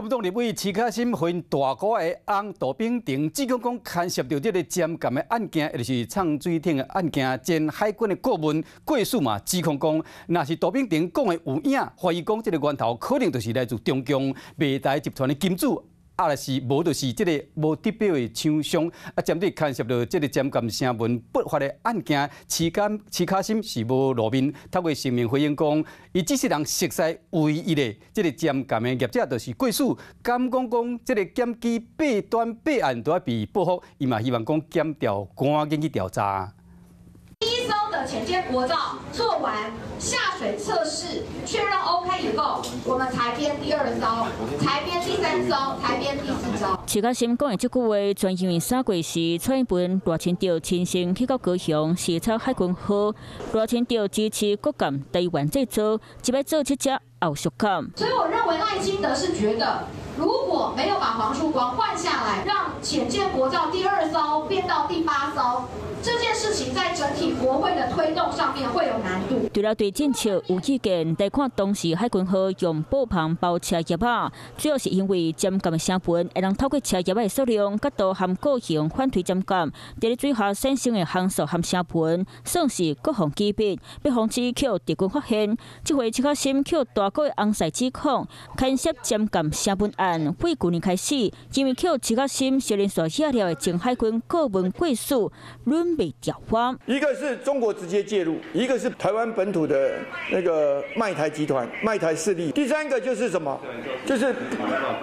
国民党立委徐巧芯和因大哥的翁杜秉廷指控讲牵涉到这个尖监的案件，也就是唱水艇的案件，前海军的顾问郭树嘛指控讲，若是杜秉廷讲的有影，怀疑讲这个源头可能就是来自中共卖台集团的金主。 若是无，就是即个无得标的厂商啊，针对牵涉到即个尖监声纹不法的案件，徐巧芯是无露面，透过声明回应讲，伊只是人熟悉唯一的即个尖监的业者，就是郭树。敢讲即个检举弊端弊案都要被报复，伊嘛希望讲检调赶紧去调查。 第一艘的潜舰国造做完下水测试，确认 OK 以后，我们才编第二艘，才编第三艘，才编第四艘。徐巧芯讲的这句话，全因为3月时蔡英文大清朝亲身去到高雄视察海军号，大清朝支持国艦台湾制造，一摆做这只后续感。所以我认为赖清德是觉得，如果没有把黄树光换下来，让潜舰国造第2艘变到第8艘。 这件事情在整体国会的推动上面会有难度。除了对政策有意见，来看当时海军号用布棚包车叶啊，主要是因为尖监的成分会让透过车叶的数量、角度和个性反推尖监，在咧水下产生的航速和成分，算是各项机密，被防止被敌军发现。这回徐巧芯被大哥的翁婿指控牵涉尖监成分案，为去年开始，因为被徐巧芯小人所压了的前海军顾问郭树被调换，一个是中国直接介入，一个是台湾本土的那个卖台集团、卖台势力，第三个就是什么？就是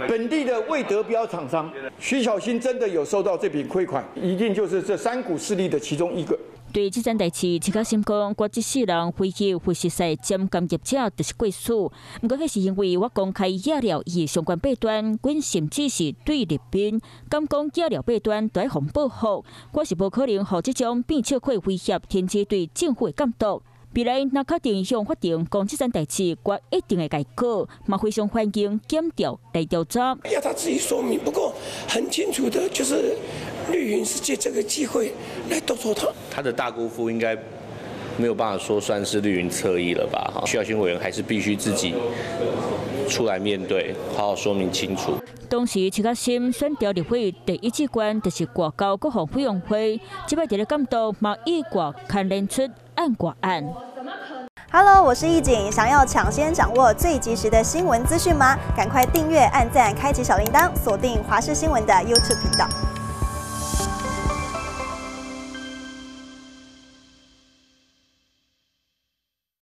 本地的未得标厂商。徐巧芯真的有收到这笔亏款，一定就是这3股势力的其中一个。 对这件代志，徐巧芯讲，我这世人唯一会熟悉尖监业者就是郭树。不过，那是因为我公开压了伊相关弊端，阮甚至是对立宾，敢讲压了弊端都要互报复。我是无可能互这种变笑话威胁天机对政府的监督。未来若确定向法庭讲这件代志，我一定会改告，嘛非常欢迎检调来调查。要他自己说明，不过很清楚的就是。 绿营是借这个机会来督促他。他的大姑父应该没有办法说算是绿营侧翼了吧？哈，徐巧芯委员还是必须自己出来面对，好好说明清楚。当时徐巧芯选调立委第一机关就是外交国防委员会，这摆伫咧监督嘛以外牵连出案挂案。 Hello， 我是易景，想要抢先掌握最及时的新闻资讯吗？赶快订阅、按赞、开启小铃铛，锁定华视新闻的 YouTube 频道。